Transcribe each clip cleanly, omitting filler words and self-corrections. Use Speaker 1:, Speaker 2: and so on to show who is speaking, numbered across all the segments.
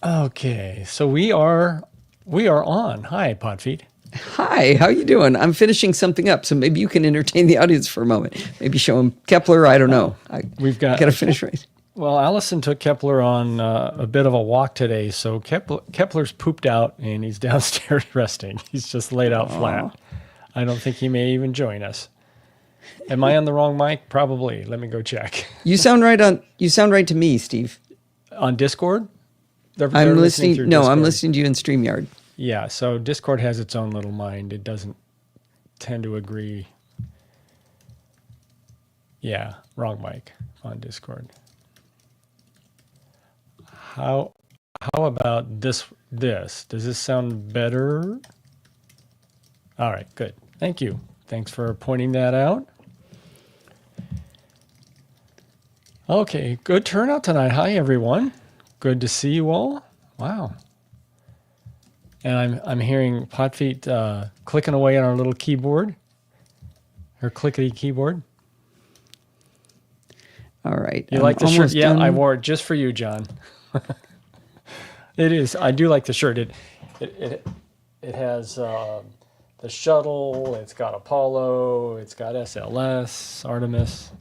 Speaker 1: Okay, so we are on. Hi, Podfeet.
Speaker 2: Hi, how you doing? I'm finishing something up, so maybe you can entertain the audience for a moment. Maybe show them Kepler. I don't know.
Speaker 1: We've got
Speaker 2: to finish right.
Speaker 1: Well, Allison took Kepler on a bit of a walk today, so Kepler's pooped out and he's downstairs resting. He's just laid out flat. I don't think he may even join us. Am I on the wrong mic? Probably. Let me go check.
Speaker 2: You sound right to me, Steve.
Speaker 1: On Discord?
Speaker 2: I'm listening.
Speaker 1: through
Speaker 2: No,
Speaker 1: Discord.
Speaker 2: I'm listening to you in StreamYard.
Speaker 1: Yeah, so Discord has its own little mind. It doesn't tend to agree. Yeah, wrong mic on Discord. How about this? Does this sound better? All right, good. Thank you. Thanks for pointing that out. Okay, good turnout tonight. Hi, everyone. Good to see you all. Wow. And I'm hearing Potfeet clicking away on our little keyboard, her clickety keyboard.
Speaker 2: All right.
Speaker 1: You like the shirt? Yeah, I wore it just for you, John. It is. I do like the shirt. It has the shuttle. It's got Apollo. It's got SLS, Artemis.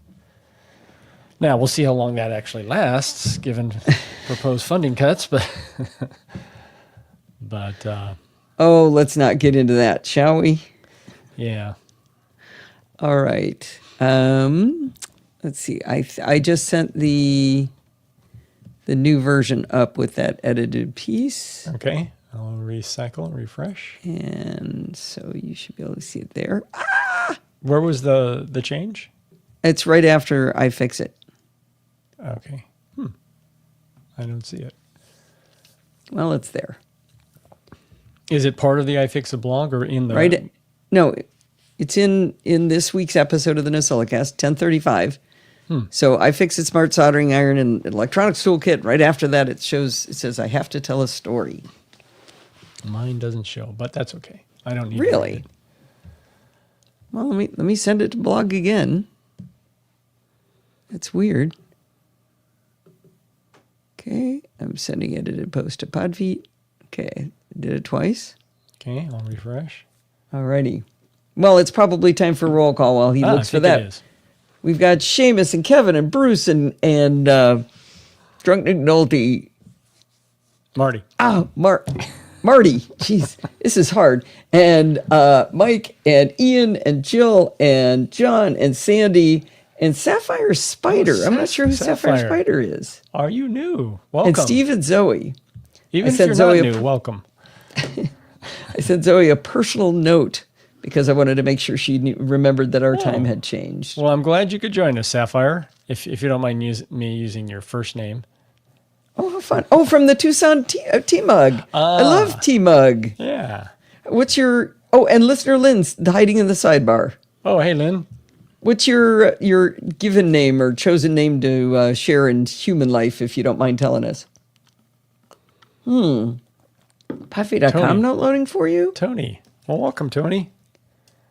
Speaker 1: Now we'll see how long that actually lasts, given proposed funding cuts. But
Speaker 2: let's not get into that, shall we?
Speaker 1: Yeah.
Speaker 2: All right. Let's see. I just sent the new version up with that edited piece.
Speaker 1: Okay. I'll recycle and refresh.
Speaker 2: And so you should be able to see it there.
Speaker 1: Where was the change?
Speaker 2: It's right after I fix it.
Speaker 1: Okay. I don't see it.
Speaker 2: Well, it's there.
Speaker 1: Is it part of the iFixit blog or in the...
Speaker 2: Right? No, it's in this week's episode of the NosillaCast, 1035. So iFixit Smart Soldering Iron and Electronics Toolkit. Right after that, it says, I have to tell a story.
Speaker 1: Mine doesn't show, but that's okay. I don't need to
Speaker 2: Really?
Speaker 1: read it.
Speaker 2: Well, let me send it to blog again. That's weird. Okay, I'm sending edited post to Podfeet. Okay, did it twice.
Speaker 1: Okay, I'll refresh.
Speaker 2: Alrighty. Well, it's probably time for roll call while he looks for that.
Speaker 1: It is.
Speaker 2: We've got Seamus and Kevin and Bruce and Drunk McNulty.
Speaker 1: Marty.
Speaker 2: Marty. Jeez, this is hard. And Mike and Ian and Jill and John and Sandy and Sapphire Spider. I'm not sure who Sapphire Spider is.
Speaker 1: Are you new? Welcome.
Speaker 2: And Steve and Zoe.
Speaker 1: Even if you're not new, welcome.
Speaker 2: I sent Zoe a personal note because I wanted to make sure she remembered that our time had changed.
Speaker 1: Well, I'm glad you could join us, Sapphire, if you don't mind me using your first name.
Speaker 2: Oh, how fun. Oh, from the Tucson T-Mug. I love T-Mug.
Speaker 1: Yeah.
Speaker 2: What's your... Oh, and listener Lynn's hiding in the sidebar.
Speaker 1: Oh, hey, Lynn.
Speaker 2: What's your given name or chosen name to share in human life, if you don't mind telling us? Puffy.com not loading for you?
Speaker 1: Tony. Well, welcome, Tony.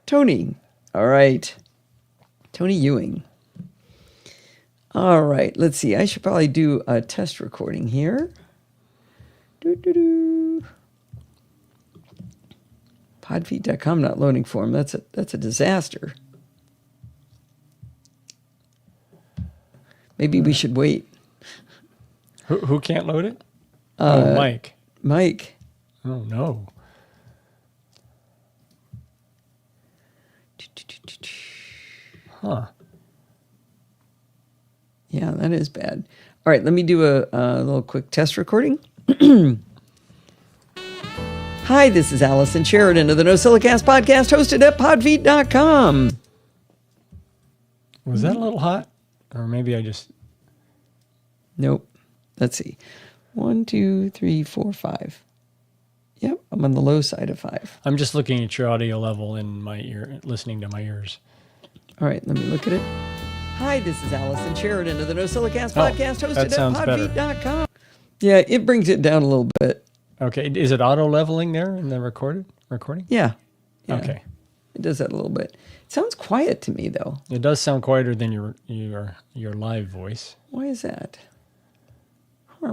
Speaker 2: Tony. All right. Tony Ewing. All right. Let's see. I should probably do a test recording here. Podfeet.com not loading for him. That's a disaster. Maybe we should wait.
Speaker 1: Who can't load it? Mike.
Speaker 2: Mike.
Speaker 1: Oh, no. Huh.
Speaker 2: Yeah, that is bad. All right, let me do a little quick test recording. Hi, this is Allison Sheridan of the NosillaCast podcast hosted at podfeet.com.
Speaker 1: Was that a little hot? Or maybe I just...
Speaker 2: Nope. Let's see. 1, 2, 3, 4, 5. Yep, I'm on the low side of 5.
Speaker 1: I'm just looking at your audio level in my ear, listening to my ears.
Speaker 2: All right, let me look at it. Hi, this is Allison Sheridan of the NosillaCast podcast hosted at podfeet.com. Yeah, it brings it down a little bit.
Speaker 1: Okay, is it auto leveling there in the recording?
Speaker 2: Yeah.
Speaker 1: Okay.
Speaker 2: It does that a little bit. It sounds quiet to me, though.
Speaker 1: It does sound quieter than your live voice.
Speaker 2: Why is that? I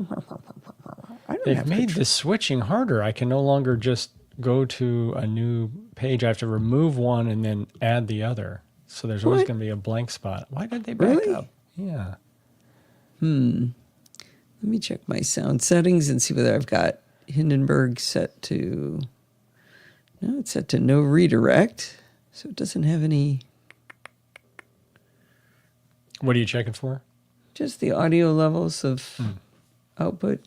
Speaker 2: don't
Speaker 1: They've made the switching harder. I can no longer just go to a new page. I have to remove one and then add the other. So there's always going to be a blank spot. Why did they back up? Yeah.
Speaker 2: Let me check my sound settings and see whether I've got Hindenburg set to... No, it's set to no redirect. So it doesn't have any...
Speaker 1: What are you checking for?
Speaker 2: Just the audio levels of output.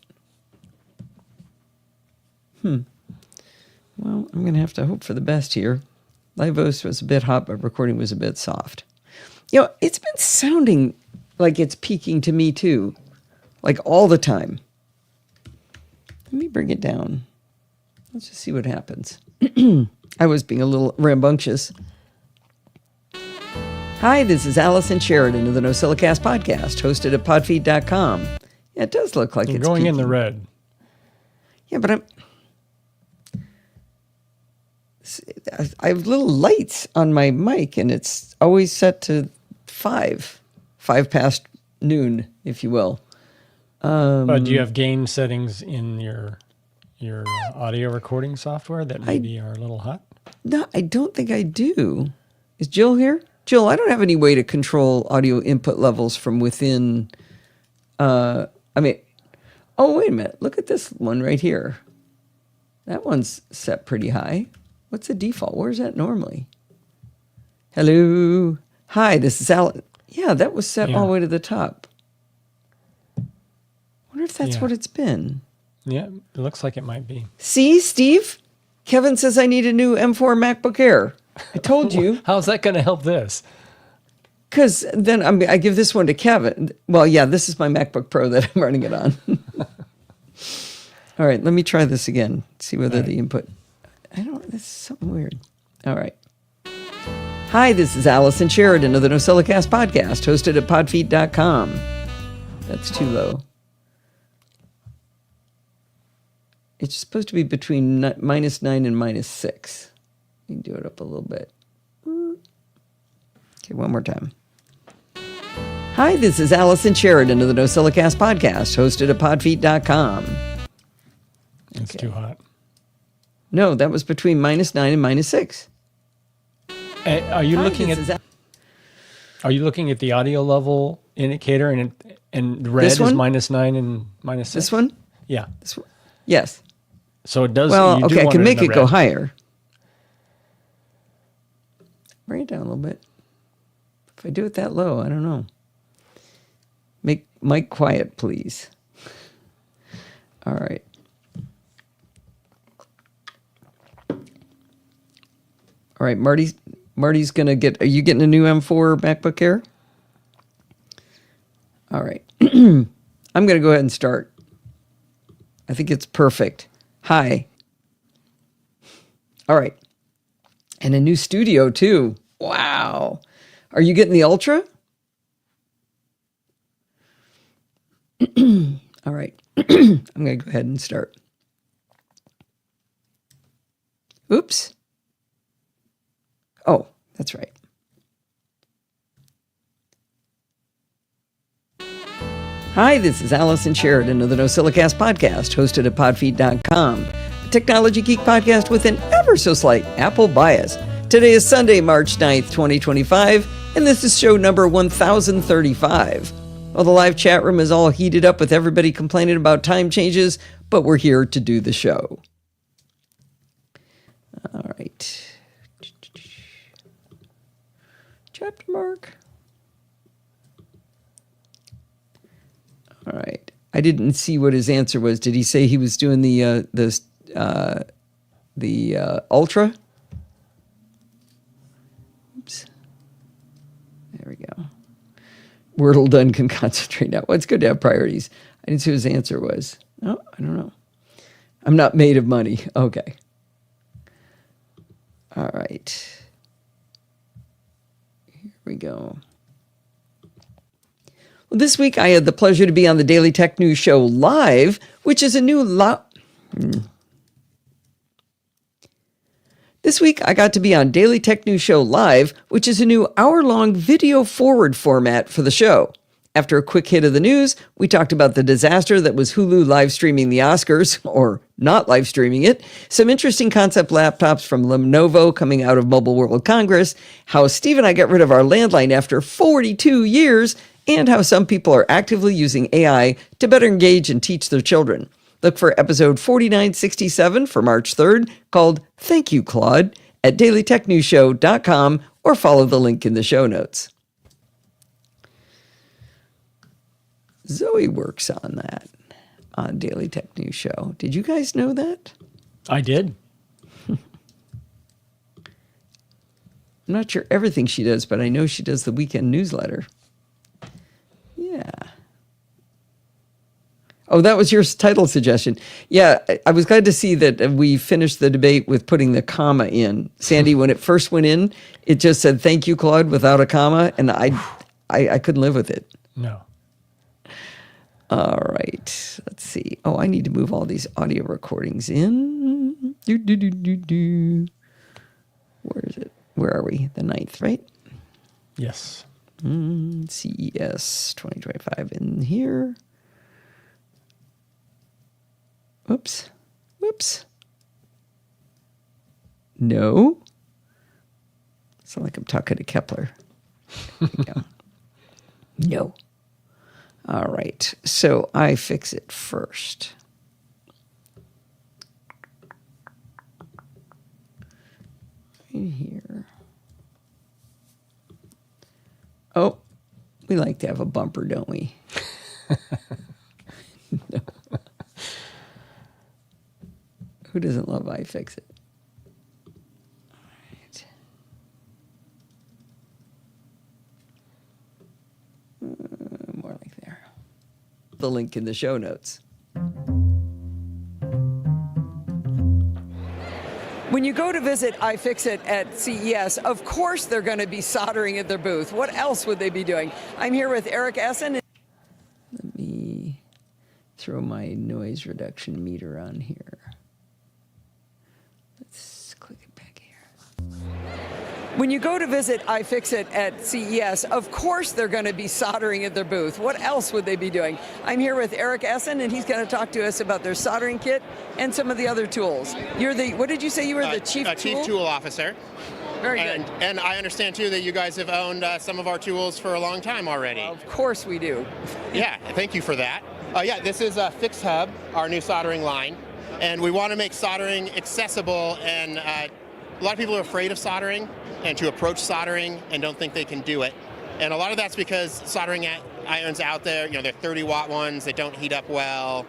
Speaker 2: Well, I'm going to have to hope for the best here. Live voice was a bit hot, but recording was a bit soft. You know, it's been sounding like it's peaking to me too, like all the time. Let me bring it down. Let's just see what happens. I was being a little rambunctious. Hi, this is Allison Sheridan of the NosillaCast podcast, hosted at podfeed.com. Yeah, it does look like
Speaker 1: You're
Speaker 2: it's
Speaker 1: going
Speaker 2: peaking.
Speaker 1: in the red.
Speaker 2: Yeah, but I have little lights on my mic, and it's always set to 5 past noon, if you will.
Speaker 1: But do you have gain settings in your audio recording software that maybe are a little hot?
Speaker 2: No, I don't think I do. Is Jill here? Jill, I don't have any way to control audio input levels from within. Oh, wait a minute. Look at this one right here. That one's set pretty high. What's the default? Where's that normally? Hello. Hi, this is Alan. Yeah, that was set all the way to the top. Wonder if that's what it's been.
Speaker 1: Yeah, it looks like it might be.
Speaker 2: See, Steve? Kevin says I need a new M4 MacBook Air. I told you.
Speaker 1: How's that going to help this?
Speaker 2: Because then I give this one to Kevin. Well, yeah, this is my MacBook Pro that I'm running it on. All right, let me try this again. See whether the input... this is something weird. All right. Hi, this is Allison Sheridan of the NosillaCast podcast, hosted at podfeed.com. That's too low. It's supposed to be between -9 and -6. You can do it up a little bit. Okay, one more time. Hi, this is Allison Sheridan of the NosillaCast podcast, hosted at podfeed.com.
Speaker 1: It's too hot.
Speaker 2: No, that was between -9 and -6.
Speaker 1: Are you looking at the audio level indicator and red is -9 and -6?
Speaker 2: This one?
Speaker 1: Yeah.
Speaker 2: This one? Yes.
Speaker 1: So it does.
Speaker 2: Well, okay, I can make it go
Speaker 1: red.
Speaker 2: higher. Bring it down a little bit. If I do it that low, I don't know. Make mic quiet, please. All right. All right, Marty's gonna get. Are you getting a new M4 MacBook Air? All right. I'm gonna go ahead and start. I think it's perfect. Hi. All right. And a new studio too. Wow. Are you getting the Ultra? All right. I'm gonna go ahead and start. Oops. Oh, that's right. Hi, this is Allison Sheridan of the NosillaCast podcast, hosted at podfeed.com, a technology geek podcast with an ever so slight Apple bias. Today is Sunday, March 9th, 2025, and this is show number 1035. Well, the live chat room is all heated up with everybody complaining about time changes, but we're here to do the show. All right. Chapter mark. All right. I didn't see what his answer was. Did he say he was doing the Ultra? Oops. There we go. Wordle done can concentrate now. Well, it's good to have priorities. I didn't see what his answer was. No, I don't know. I'm not made of money. Okay. All right. Here we go. Well, this week I had the pleasure to be on the Daily Tech News Show Live, which is a new This week I got to be on Daily Tech News Show Live, which is a new hour-long video forward format for the show. After a quick hit of the news, we talked about the disaster that was Hulu live streaming the Oscars, or not live streaming it, some interesting concept laptops from Lenovo coming out of Mobile World Congress, how Steve and I got rid of our landline after 42 years, and how some people are actively using AI to better engage and teach their children. Look for episode 4967 for March 3rd, called Thank You, Claude, at dailytechnewsshow.com, or follow the link in the show notes. Zoe works on that on Daily Tech News Show. Did you guys know that?
Speaker 1: I did.
Speaker 2: I'm not sure everything she does, but I know she does the weekend newsletter. Yeah. Oh, that was your title suggestion. Yeah, I was glad to see that we finished the debate with putting the comma in. Sandy, when it first went in, it just said, "Thank you, Claude," without a comma, and I couldn't live with it.
Speaker 1: No.
Speaker 2: All right, let's see. Oh, I need to move all these audio recordings in. Where is it? Where are we? The 9th, right?
Speaker 1: Yes.
Speaker 2: CES 2025 in here. Whoops. No. Sound like I'm talking to Kepler. There we go. No. All right, so iFixit first. Right here. Oh, we like to have a bumper, don't we? No. Who doesn't love iFixit? More like there. The link in the show notes. When you go to visit iFixit at CES, of course they're going to be soldering at their booth. What else would they be doing? I'm here with Eric Essen. Let me throw my noise reduction meter on here. Let's click it back here. When you go to visit iFixit at CES, of course they're going to be soldering at their booth. What else would they be doing? I'm here with Eric Essen, and he's going to talk to us about their soldering kit and some of the other tools. You're the, what did you say you were, the chief tool?
Speaker 3: Chief tool officer.
Speaker 2: Very good.
Speaker 3: And I understand, too, that you guys have owned some of our tools for a long time already.
Speaker 2: Of course we do.
Speaker 3: Yeah, thank you for that. This is Fix Hub, our new soldering line. And we want to make soldering accessible, and a lot of people are afraid of soldering and to approach soldering and don't think they can do it. And a lot of that's because soldering irons out there, they're 30-watt ones, they don't heat up well.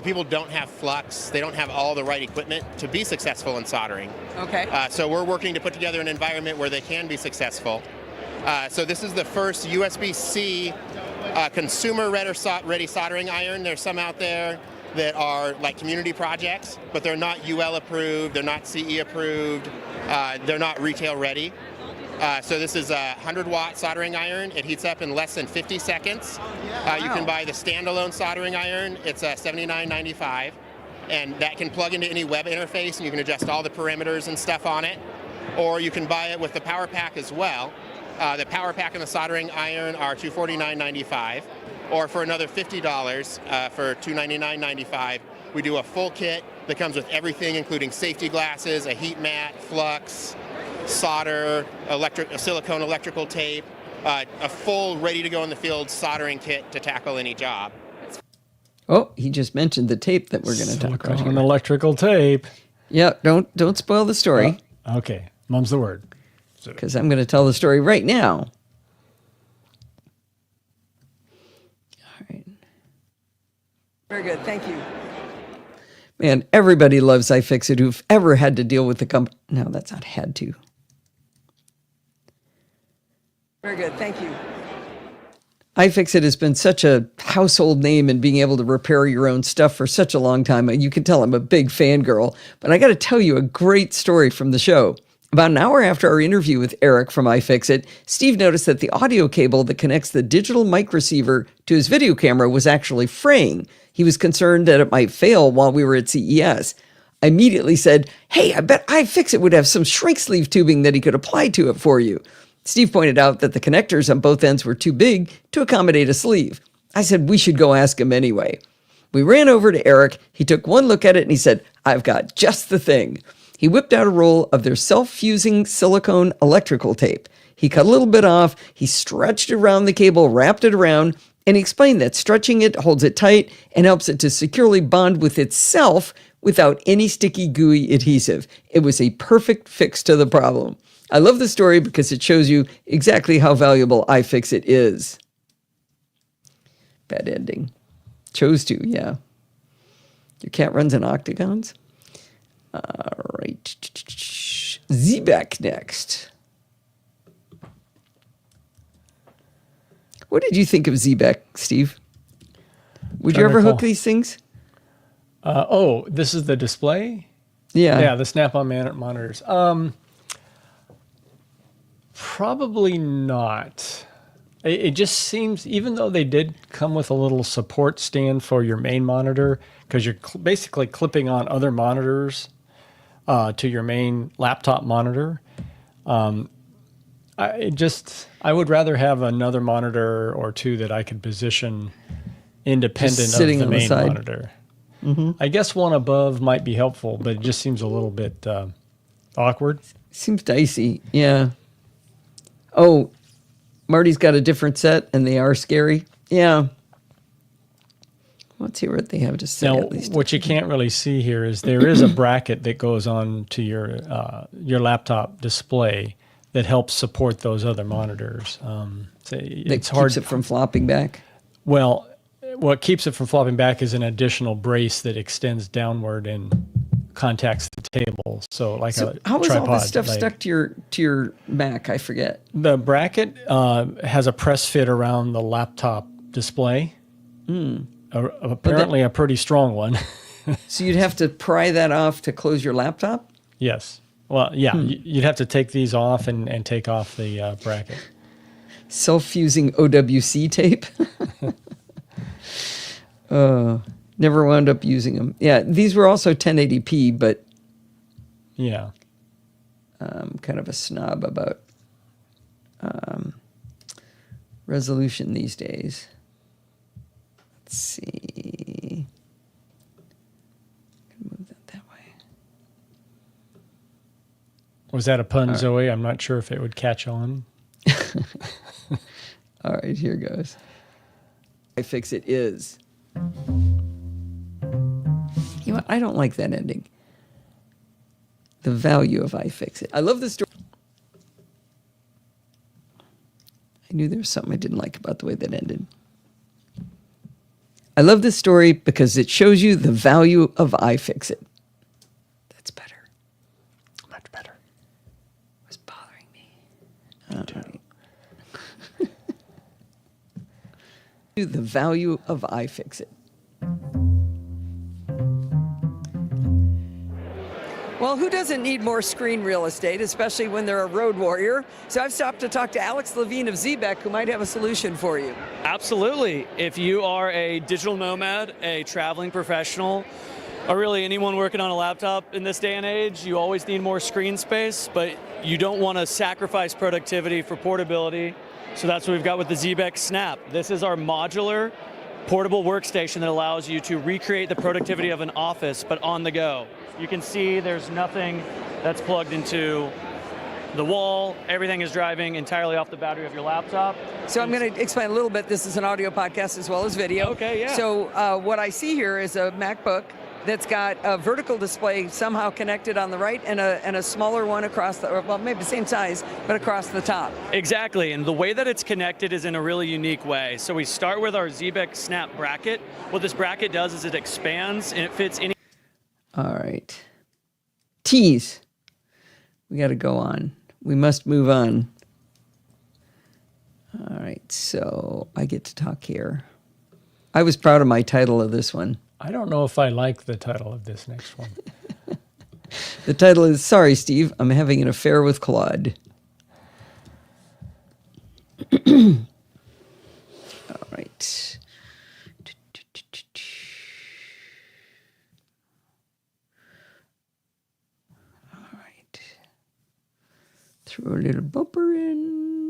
Speaker 3: People don't have flux, they don't have all the right equipment to be successful in soldering.
Speaker 2: Okay.
Speaker 3: So we're working to put together an environment where they can be successful. So this is the first USB-C consumer-ready soldering iron. There's some out there that are like community projects, but they're not UL approved, they're not CE approved, they're not retail ready. So this is a 100-watt soldering iron. It heats up in less than 50 seconds. You can buy the standalone soldering iron. It's $79.95, and that can plug into any web interface, and you can adjust all the parameters and stuff on it. Or you can buy it with the power pack as well. The power pack and the soldering iron are $249.95. Or for another $50 for $299.95, we do a full kit that comes with everything, including safety glasses, a heat mat, flux, solder, silicone electrical tape, a full ready-to-go in the field soldering kit to tackle any job.
Speaker 2: Oh, he just mentioned the tape that we're going to talk about.
Speaker 1: Silicone electrical tape.
Speaker 2: Yeah, don't spoil the story.
Speaker 1: Okay, mum's the word.
Speaker 2: Because I'm going to tell the story right now. Very good. Thank you. Man, everybody loves iFixit who've ever had to deal with the company. No, that's not had to. Very good. Thank you. iFixit has been such a household name in being able to repair your own stuff for such a long time. You can tell I'm a big fangirl. But I got to tell you a great story from the show. About an hour after our interview with Eric from iFixit, Steve noticed that the audio cable that connects the digital mic receiver to his video camera was actually fraying. He was concerned that it might fail while we were at CES. I immediately said, "Hey, I bet iFixit would have some shrink sleeve tubing that he could apply to it for you." Steve pointed out that the connectors on both ends were too big to accommodate a sleeve. I said we should go ask him anyway. We ran over to Eric. He took one look at it and he said, I've got just the thing. He whipped out a roll of their self-fusing silicone electrical tape. He cut a little bit off. He stretched around the cable, wrapped it around, and he explained that stretching it holds it tight and helps it to securely bond with itself without any sticky, gooey adhesive. It was a perfect fix to the problem. I love the story because it shows you exactly how valuable iFixit is. Bad ending. Chose to, yeah. Your cat runs in octagons? All right. Zebek next. What did you think of Zebek, Steve? Would you ever hook these things?
Speaker 1: This is the display?
Speaker 2: Yeah.
Speaker 1: Yeah, the Snap-on monitors. Probably not. It just seems, even though they did come with a little support stand for your main monitor, because you're basically clipping on other monitors to your main laptop monitor. I would rather have another monitor or two that I could position independent of the main monitor. Mm-hmm. I guess one above might be helpful, but it just seems a little bit awkward.
Speaker 2: Seems dicey, yeah. Oh, Marty's got a different set, and they are scary. Yeah. Let's see what they have to say.
Speaker 1: Now,
Speaker 2: at least.
Speaker 1: what you can't really see here is there is a bracket that goes on to your laptop display that helps support those other monitors.
Speaker 2: It's hard. Keeps it from flopping back?
Speaker 1: Well, what keeps it from flopping back is an additional brace that extends downward and contacts the table. So a
Speaker 2: how is
Speaker 1: tripod,
Speaker 2: all this stuff stuck to your Mac? I forget.
Speaker 1: The bracket has a press fit around the laptop display. Apparently a pretty strong one.
Speaker 2: So you'd have to pry that off to close your laptop?
Speaker 1: Yes. Well, yeah, you'd have to take these off and take off the bracket.
Speaker 2: Self-fusing OWC tape? Never wound up using them. Yeah, these were also 1080p, but
Speaker 1: yeah,
Speaker 2: I'm kind of a snob about resolution these days. Let's see. Move that way.
Speaker 1: Was that a pun, Zoe? I'm not sure if it would catch on.
Speaker 2: All right, here goes. iFixit is. You know what? I don't like that ending. The value of iFixit. I love the story. I knew there was something I didn't like about the way that ended. I love this story because it shows you the value of iFixit. That's better.
Speaker 1: Much better.
Speaker 2: It was bothering me. The value of iFixit. Well, who doesn't need more screen real estate, especially when they're a road warrior? So I've stopped to talk to Alex Levine of Zebek, who might have a solution for you.
Speaker 4: Absolutely. If you are a digital nomad, a traveling professional, or really anyone working on a laptop in this day and age, you always need more screen space, but you don't want to sacrifice productivity for portability. So that's what we've got with the Zebek Snap. This is our modular portable workstation that allows you to recreate the productivity of an office, but on the go. You can see there's nothing that's plugged into the wall. Everything is driving entirely off the battery of your laptop.
Speaker 2: So I'm going to explain a little bit. This is an audio podcast as well as video.
Speaker 4: Okay, yeah.
Speaker 2: So what I see here is a MacBook that's got a vertical display somehow connected on the right and a smaller one across the, well, maybe the same size, but across the top.
Speaker 4: Exactly, and the way that it's connected is in a really unique way. So we start with our Zebek Snap bracket. What this bracket does is it expands and it fits any.
Speaker 2: All right. Tease. We got to go on. We must move on. All right, so I get to talk here. I was proud of my title of this one.
Speaker 1: I don't know if I like the title of this next one.
Speaker 2: The title is, Sorry, Steve, I'm having an affair with Claude. All right. All right. Throw a little bumper in.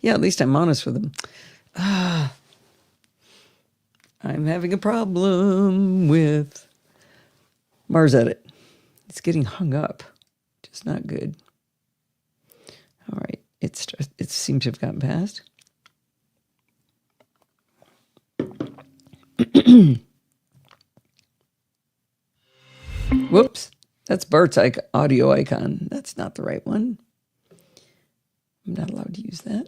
Speaker 2: Yeah, at least I'm honest with them. I'm having a problem with Mars Edit. It's getting hung up. Just not good. All right. It seems to have gotten past. Whoops. That's Bart's audio icon. That's not the right one. I'm not allowed to use that.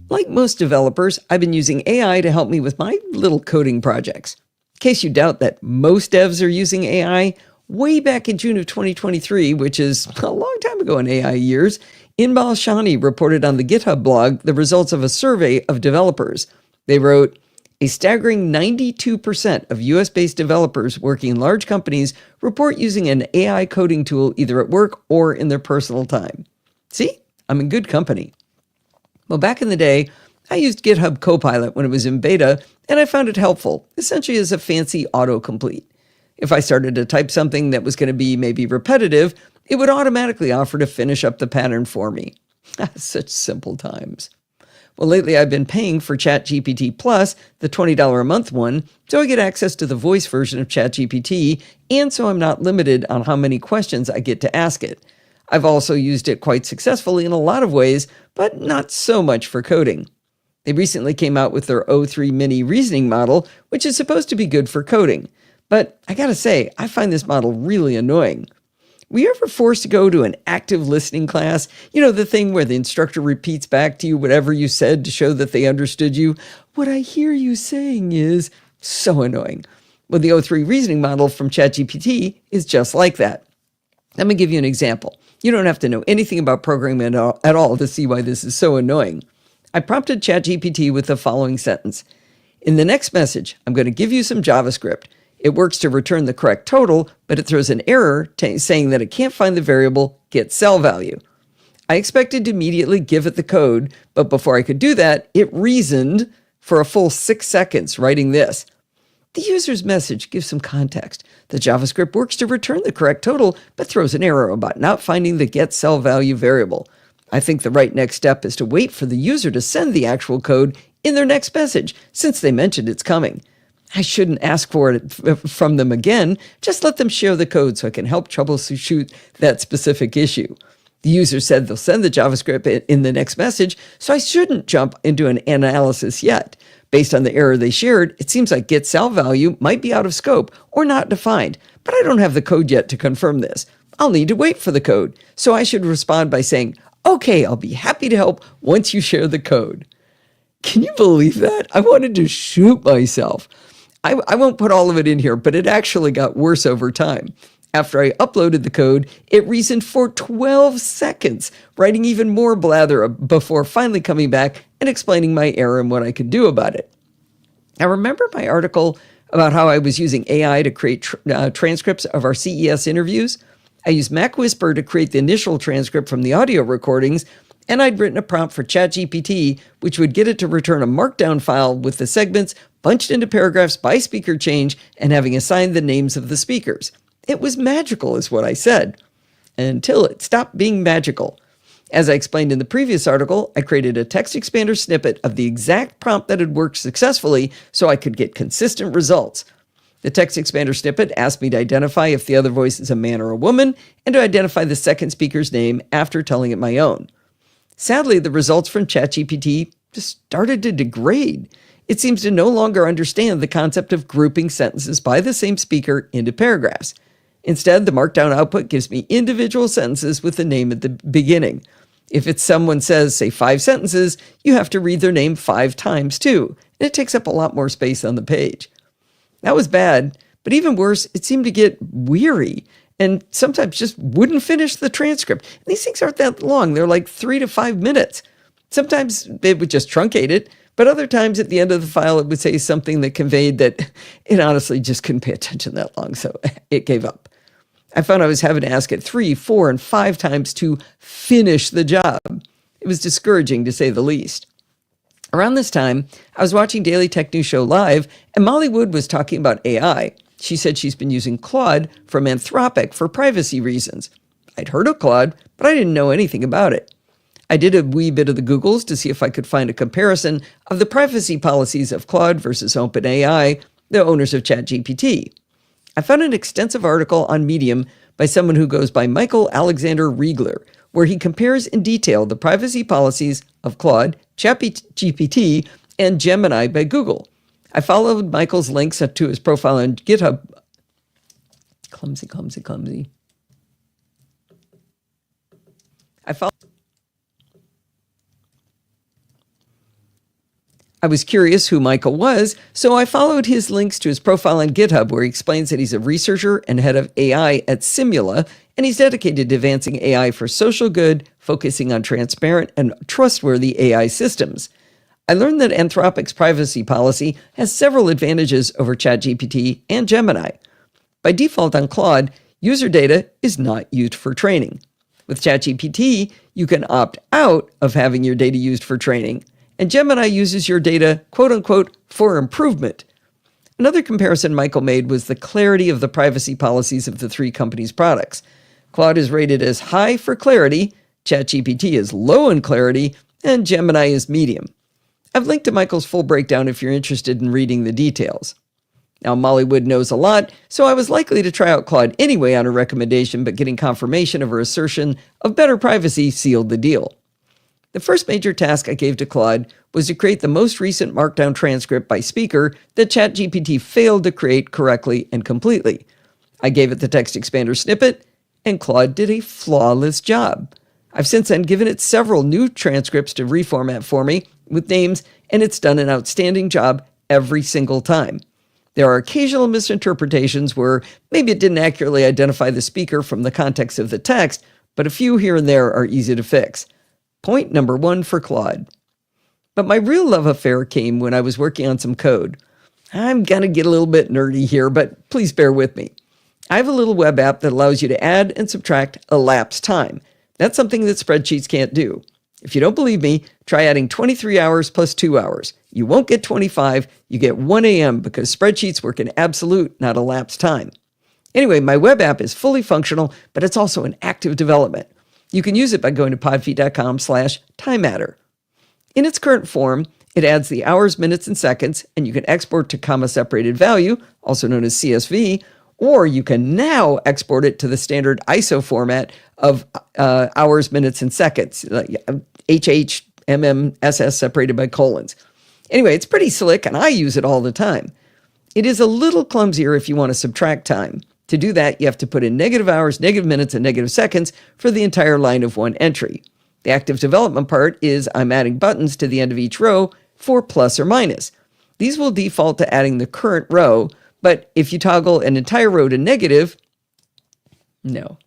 Speaker 2: Like most developers, I've been using AI to help me with my little coding projects. In case you doubt that most devs are using AI, way back in June of 2023, which is a long time ago in AI years, Inbal Shani reported on the GitHub blog the results of a survey of developers. They wrote, a staggering 92% of US-based developers working in large companies report using an AI coding tool either at work or in their personal time. See, I'm in good company. Well, back in the day, I used GitHub Copilot when it was in beta, and I found it helpful, essentially as a fancy autocomplete. If I started to type something that was going to be maybe repetitive, it would automatically offer to finish up the pattern for me. Such simple times. Well, lately I've been paying for ChatGPT Plus, the $20 a month one, so I get access to the voice version of ChatGPT, and so I'm not limited on how many questions I get to ask it. I've also used it quite successfully in a lot of ways, but not so much for coding. They recently came out with their O3 mini reasoning model, which is supposed to be good for coding. But I gotta say, I find this model really annoying. Were you ever forced to go to an active listening class? You know, the thing where the instructor repeats back to you whatever you said to show that they understood you? What I hear you saying is so annoying. Well, the O3 reasoning model from ChatGPT is just like that. Let me give you an example. You don't have to know anything about programming at all to see why this is so annoying. I prompted ChatGPT with the following sentence. In the next message, I'm going to give you some JavaScript. It works to return the correct total, but it throws an error saying that it can't find the variable getCellValue. I expected to immediately give it the code, but before I could do that, it reasoned for a full 6 seconds writing this. The user's message gives some context. The JavaScript works to return the correct total, but throws an error about not finding the getCellValue variable. I think the right next step is to wait for the user to send the actual code in their next message, since they mentioned it's coming. I shouldn't ask for it from them again, just let them share the code so I can help troubleshoot that specific issue. The user said they'll send the JavaScript in the next message, so I shouldn't jump into an analysis yet. Based on the error they shared, it seems like getCellValue might be out of scope or not defined, but I don't have the code yet to confirm this. I'll need to wait for the code, so I should respond by saying, okay, I'll be happy to help once you share the code. Can you believe that? I wanted to shoot myself. I won't put all of it in here, but it actually got worse over time. After I uploaded the code, it reasoned for 12 seconds, writing even more blather before finally coming back and explaining my error and what I could do about it. Now, remember my article about how I was using AI to create transcripts of our CES interviews? I used Mac Whisper to create the initial transcript from the audio recordings, and I'd written a prompt for ChatGPT, which would get it to return a markdown file with the segments bunched into paragraphs by speaker change and having assigned the names of the speakers. It was magical, is what I said, until it stopped being magical. As I explained in the previous article, I created a text expander snippet of the exact prompt that had worked successfully so I could get consistent results. The text expander snippet asked me to identify if the other voice is a man or a woman, and to identify the second speaker's name after telling it my own. Sadly, the results from ChatGPT just started to degrade. It seems to no longer understand the concept of grouping sentences by the same speaker into paragraphs. Instead, the markdown output gives me individual sentences with the name at the beginning. If it's someone says, say, 5 sentences, you have to read their name 5 times too, and it takes up a lot more space on the page. That was bad, but even worse, it seemed to get weary and sometimes just wouldn't finish the transcript. And these things aren't that long. They're like 3 to 5 minutes. Sometimes it would just truncate it, but other times at the end of the file, it would say something that conveyed that it honestly just couldn't pay attention that long, so it gave up. I found I was having to ask it 3, 4, and 5 times to finish the job. It was discouraging, to say the least. Around this time, I was watching Daily Tech News Show live, and Molly Wood was talking about AI. She said she's been using Claude from Anthropic for privacy reasons. I'd heard of Claude, but I didn't know anything about it. I did a wee bit of the Googles to see if I could find a comparison of the privacy policies of Claude versus OpenAI, the owners of ChatGPT. I found an extensive article on Medium by someone who goes by Michael Alexander Riegler, where he compares in detail the privacy policies of Claude, ChatGPT, and Gemini by Google. I followed Michael's links to his profile on GitHub. Clumsy. I was curious who Michael was, so I followed his links to his profile on GitHub, where he explains that he's a researcher and head of AI at Simula, and he's dedicated to advancing AI for social good, focusing on transparent and trustworthy AI systems. I learned that Anthropic's privacy policy has several advantages over ChatGPT and Gemini. By default on Claude, user data is not used for training. With ChatGPT, you can opt out of having your data used for training, and Gemini uses your data, quote unquote, for improvement. Another comparison Michael made was the clarity of the privacy policies of the three companies' products. Claude is rated as high for clarity, ChatGPT is low in clarity, and Gemini is medium. I've linked to Michael's full breakdown if you're interested in reading the details. Now, Molly Wood knows a lot, so I was likely to try out Claude anyway on her recommendation, but getting confirmation of her assertion of better privacy sealed the deal. The first major task I gave to Claude was to create the most recent Markdown transcript by speaker that ChatGPT failed to create correctly and completely. I gave it the text expander snippet, and Claude did a flawless job. I've since then given it several new transcripts to reformat for me with names, and it's done an outstanding job every single time. There are occasional misinterpretations where maybe it didn't accurately identify the speaker from the context of the text, but a few here and there are easy to fix. Point number 1 for Claude. But my real love affair came when I was working on some code. I'm going to get a little bit nerdy here, but please bear with me. I have a little web app that allows you to add and subtract elapsed time. That's something that spreadsheets can't do. If you don't believe me, try adding 23 hours plus 2 hours. You won't get 25, you get 1 a.m. because spreadsheets work in absolute, not elapsed time. Anyway, my web app is fully functional, but it's also in active development. You can use it by going to podfeet.com/timematter. In its current form, it adds the hours, minutes, and seconds, and you can export to comma-separated value, also known as CSV, or you can now export it to the standard ISO format of hours, minutes, and seconds, like HH, MM, SS separated by colons. Anyway, it's pretty slick, and I use it all the time. It is a little clumsier if you want to subtract time. To do that, you have to put in negative hours, negative minutes, and negative seconds for the entire line of one entry. The active development part is I'm adding buttons to the end of each row for plus or minus. These will default to adding the current row, but if you toggle an entire row to negative, no.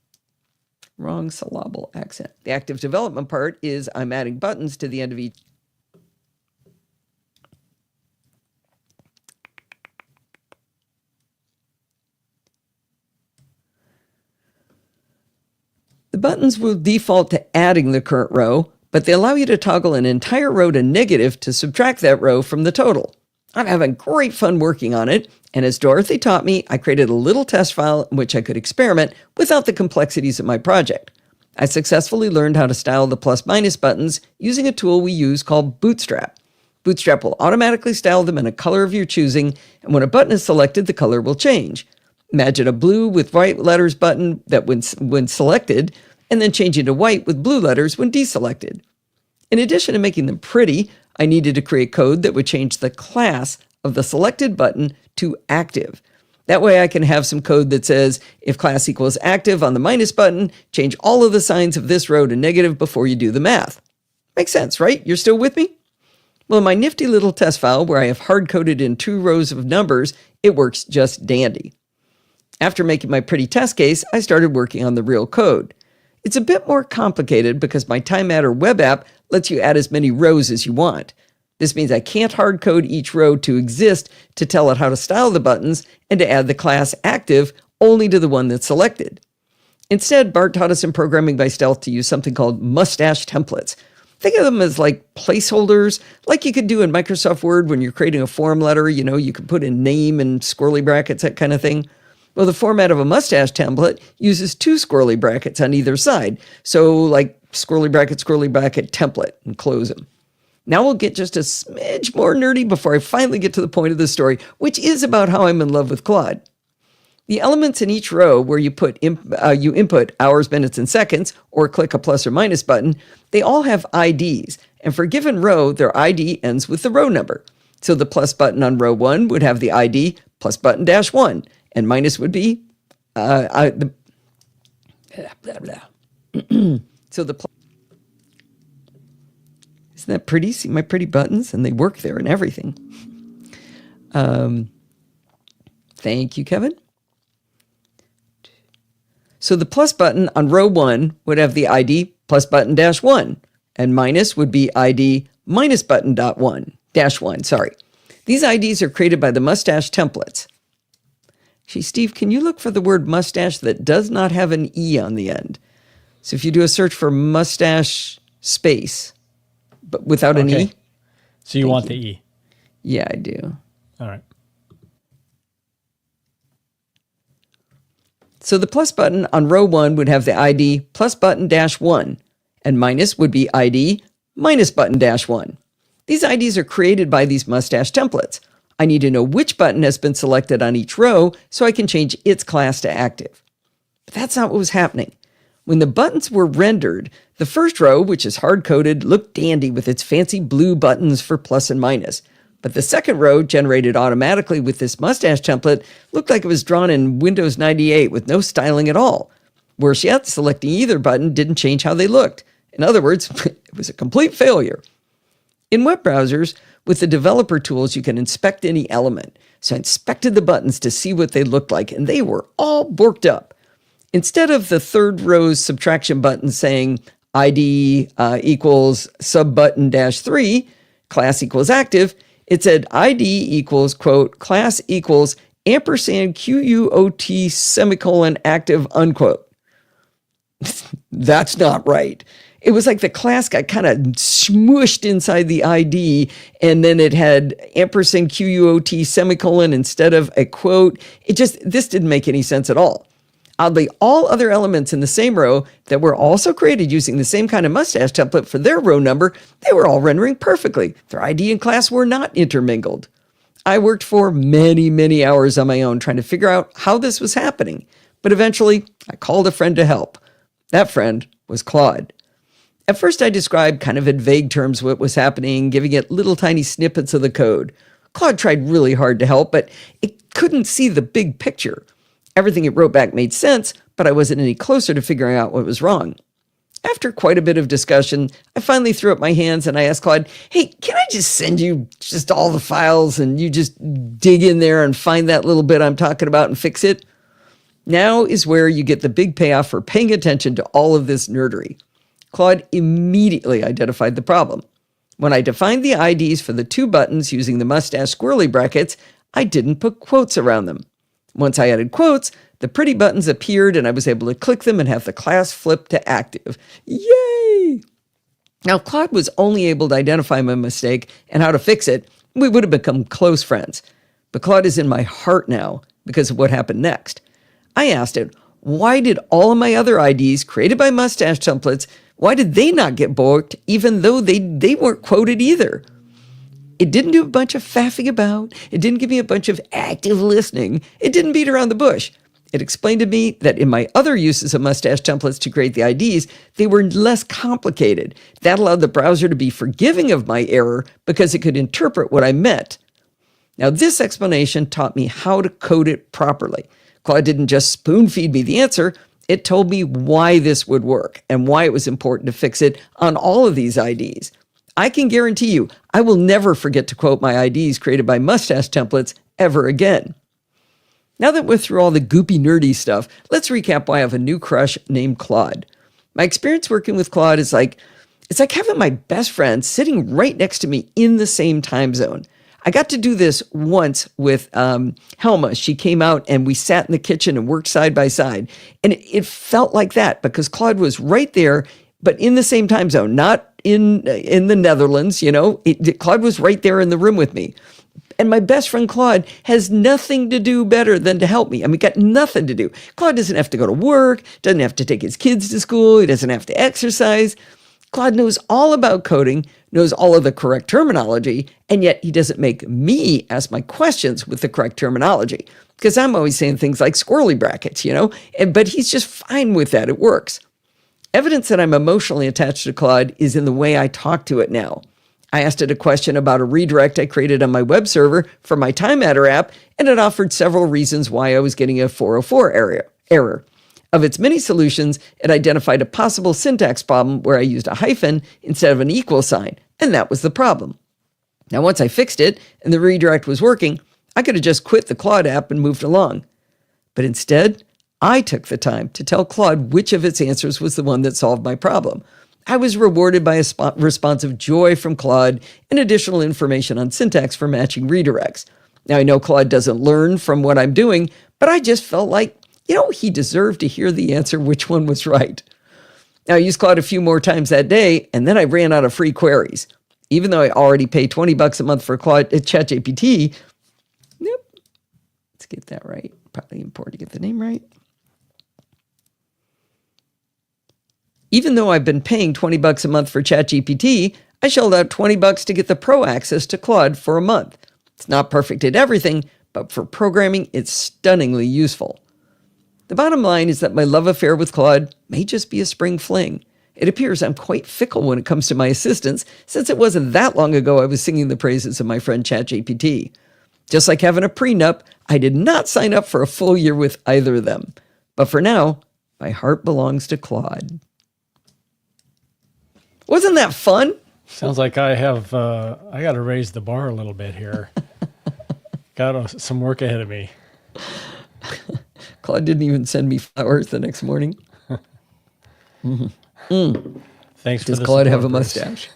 Speaker 2: Wrong syllable accent. The active development part is I'm adding buttons to the end of each. The buttons will default to adding the current row, but they allow you to toggle an entire row to negative to subtract that row from the total. I'm having great fun working on it, and as Dorothy taught me, I created a little test file in which I could experiment without the complexities of my project. I successfully learned how to style the plus-minus buttons using a tool we use called Bootstrap. Bootstrap will automatically style them in a color of your choosing, and when a button is selected, the color will change. Imagine a blue with white letters button that when selected, and then changing to white with blue letters when deselected. In addition to making them pretty, I needed to create code that would change the class of the selected button to active. That way I can have some code that says, if class equals active on the minus button, change all of the signs of this row to negative before you do the math. Makes sense, right? You're still with me? Well, in my nifty little test file where I have hard-coded in 2 rows of numbers, it works just dandy. After making my pretty test case, I started working on the real code. It's a bit more complicated because my Time Matter web app lets you add as many rows as you want. This means I can't hard code each row to exist to tell it how to style the buttons and to add the class active only to the one that's selected. Instead, Bart taught us in Programming by Stealth to use something called mustache templates. Think of them as like placeholders, like you could do in Microsoft Word when you're creating a form letter. You could put in name and squirrely brackets, that kind of thing. Well, the format of a mustache template uses 2 squirrely brackets on either side. So like squirrely bracket, template, and close them. Now we'll get just a smidge more nerdy before I finally get to the point of the story, which is about how I'm in love with Claude. The elements in each row where you input hours, minutes, and seconds, or click a plus or minus button, they all have IDs. And for a given row, their ID ends with the row number. So the plus button on row 1 would have the ID plus button dash 1, and minus would be blah, blah, blah. So the isn't that pretty? See my pretty buttons? And they work there and everything. Thank you, Kevin. So the plus button on row 1 would have the ID plus button dash 1, and minus would be ID minus button dot 1, dash 1, sorry. These IDs are created by the mustache templates. Actually, Steve, can you look for the word mustache that does not have an E on the end? So if you do a search for mustache space, but without an E.
Speaker 1: So you want the E?
Speaker 2: Yeah, I do.
Speaker 1: All right.
Speaker 2: So the plus button on row 1 would have the ID plus button dash 1, and minus would be ID minus button dash 1. These IDs are created by these mustache templates. I need to know which button has been selected on each row so I can change its class to active. But that's not what was happening. When the buttons were rendered, the first row, which is hard-coded, looked dandy with its fancy blue buttons for plus and minus. But the second row, generated automatically with this mustache template, looked like it was drawn in Windows 98 with no styling at all. Worse yet, selecting either button didn't change how they looked. In other words, it was a complete failure. In web browsers, with the developer tools, you can inspect any element. So I inspected the buttons to see what they looked like, and they were all borked up. Instead of the third row's subtraction button saying ID equals sub button dash 3, class equals active, it said ID equals, quote, class equals ampersand QUOT semicolon active, unquote. That's not right. It was like the class got kind of smushed inside the ID, and then it had ampersand QUOT semicolon instead of a quote. This didn't make any sense at all. Oddly, all other elements in the same row that were also created using the same kind of mustache template for their row number, they were all rendering perfectly. Their ID and class were not intermingled. I worked for many, many hours on my own trying to figure out how this was happening. But eventually, I called a friend to help. That friend was Claude. At first, I described kind of in vague terms what was happening, giving it little tiny snippets of the code. Claude tried really hard to help, but it couldn't see the big picture. Everything it wrote back made sense, but I wasn't any closer to figuring out what was wrong. After quite a bit of discussion, I finally threw up my hands and I asked Claude, hey, can I just send you just all the files and you just dig in there and find that little bit I'm talking about and fix it? Now is where you get the big payoff for paying attention to all of this nerdery. Claude immediately identified the problem. When I defined the IDs for the 2 buttons using the mustache squirrely brackets, I didn't put quotes around them. Once I added quotes, the pretty buttons appeared and I was able to click them and have the class flip to active. Yay! Now, if Claude was only able to identify my mistake and how to fix it, we would have become close friends. But Claude is in my heart now because of what happened next. I asked it, why did all of my other IDs created by mustache templates, why did they not get borked even though they weren't quoted either? It didn't do a bunch of faffing about. It didn't give me a bunch of active listening. It didn't beat around the bush. It explained to me that in my other uses of mustache templates to create the IDs, they were less complicated. That allowed the browser to be forgiving of my error because it could interpret what I meant. Now, this explanation taught me how to code it properly. Claude didn't just spoon feed me the answer. It told me why this would work and why it was important to fix it on all of these IDs. I can guarantee you, I will never forget to quote my IDs created by mustache templates ever again. Now that we're through all the goopy nerdy stuff, let's recap why I have a new crush named Claude. My experience working with Claude is it's like having my best friend sitting right next to me in the same time zone. I got to do this once with Helma. She came out and we sat in the kitchen and worked side by side. And it felt like that because Claude was right there, but in the same time zone, not in the Netherlands, Claude was right there in the room with me. And my best friend Claude has nothing to do better than to help me. I mean, got nothing to do. Claude doesn't have to go to work, doesn't have to take his kids to school, he doesn't have to exercise. Claude knows all about coding, knows all of the correct terminology, and yet he doesn't make me ask my questions with the correct terminology. Because I'm always saying things like squirrely brackets, but he's just fine with that. It works. Evidence that I'm emotionally attached to Claude is in the way I talk to it now. I asked it a question about a redirect I created on my web server for my Time Adder app, and it offered several reasons why I was getting a 404 error. Of its many solutions, it identified a possible syntax problem where I used a hyphen instead of an equal sign, and that was the problem. Now, once I fixed it and the redirect was working, I could have just quit the Claude app and moved along. But instead, I took the time to tell Claude which of its answers was the one that solved my problem. I was rewarded by a response of joy from Claude and additional information on syntax for matching redirects. Now, I know Claude doesn't learn from what I'm doing, but I just felt like, he deserved to hear the answer which one was right. Now, I used Claude a few more times that day, and then I ran out of free queries. Even though I already pay $20 a month for Claude ChatGPT, let's get that right. Probably important to get the name right. Even though I've been paying $20 a month for ChatGPT, I shelled out $20 to get the pro access to Claude for a month. It's not perfect at everything, but for programming, it's stunningly useful. The bottom line is that my love affair with Claude may just be a spring fling. It appears I'm quite fickle when it comes to my assistants, since it wasn't that long ago I was singing the praises of my friend ChatGPT. Just like having a prenup, I did not sign up for a full year with either of them. But for now, my heart belongs to Claude. Wasn't that fun?
Speaker 1: Sounds like I got to raise the bar a little bit here. Got some work ahead of me.
Speaker 2: Claude didn't even send me flowers the next morning.
Speaker 1: Thanks for
Speaker 2: Does
Speaker 1: the
Speaker 2: Claude
Speaker 1: support,
Speaker 2: have a
Speaker 1: Bruce.
Speaker 2: mustache?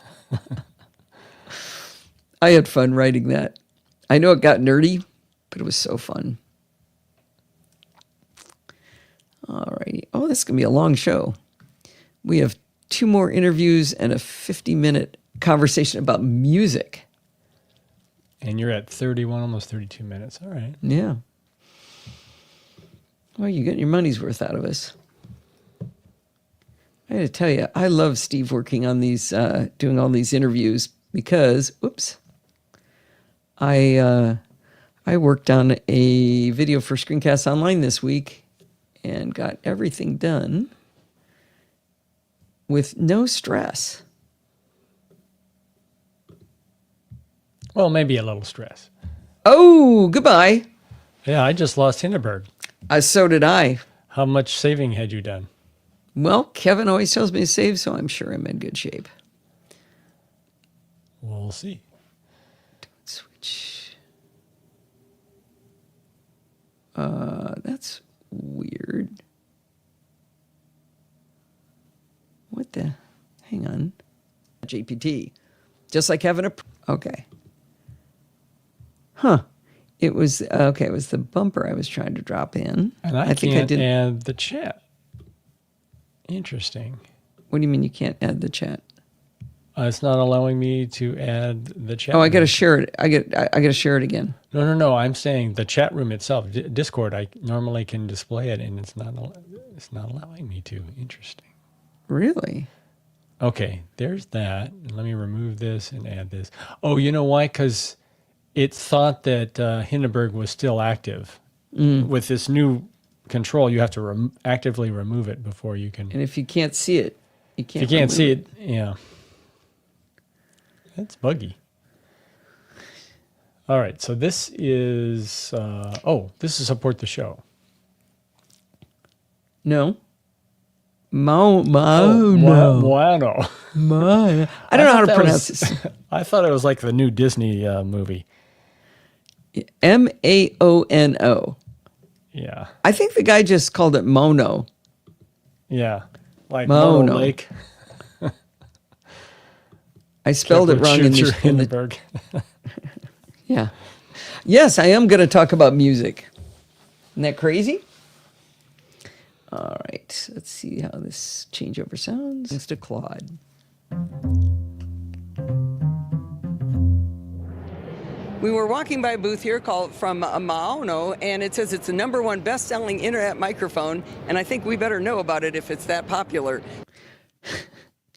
Speaker 2: I had fun writing that. I know it got nerdy, but it was so fun. All righty. Oh, this is going to be a long show. We have 2 more interviews and a 50-minute conversation about music.
Speaker 1: And you're at 31, almost 32 minutes. All right.
Speaker 2: Yeah. Well, you're getting your money's worth out of us. I got to tell you, I love Steve working on these, doing all these interviews because, I worked on a video for Screencast Online this week and got everything done with no stress.
Speaker 1: Well, maybe a little stress.
Speaker 2: Oh, goodbye.
Speaker 1: Yeah, I just lost Hindenburg.
Speaker 2: So did I.
Speaker 1: How much saving had you done?
Speaker 2: Well, Kevin always tells me to save, so I'm sure I'm in good shape.
Speaker 1: We'll see.
Speaker 2: Switch. That's weird. What the? Hang on. GPT. Just like having a... Okay. Huh. It was... Okay, it was the bumper I was trying to drop in.
Speaker 1: And I can't add the chat. Interesting.
Speaker 2: What do you mean you can't add the chat?
Speaker 1: It's not allowing me to add the chat.
Speaker 2: Oh, I got to share it. I got to share it again.
Speaker 1: No. I'm saying the chat room itself. Discord, I normally can display it, and it's not allowing me to. Interesting.
Speaker 2: Really?
Speaker 1: Okay, there's that. Let me remove this and add this. Oh, you know why? Because it thought that Hindenburg was still active. With this new control, you have to actively remove it before you can.
Speaker 2: And if you can't see it, you can't.
Speaker 1: If you can't see it, yeah. That's buggy. All right, so this is, this is support the show.
Speaker 2: No.
Speaker 1: Moano.
Speaker 2: I don't know how to pronounce this.
Speaker 1: I thought it was like the new Disney movie.
Speaker 2: Maono.
Speaker 1: Yeah.
Speaker 2: I think the guy just called it Mono.
Speaker 1: Yeah. Like
Speaker 2: Mono.
Speaker 1: Mono Lake.
Speaker 2: I spelled it wrong in the
Speaker 1: Hindenburg.
Speaker 2: Yeah. Yes, I am going to talk about music. Isn't that crazy? All right. Let's see how this changeover sounds. Thanks to Claude. We were walking by a booth here called from Maono, and it says it's the #1 best-selling internet microphone, and I think we better know about it if it's that popular.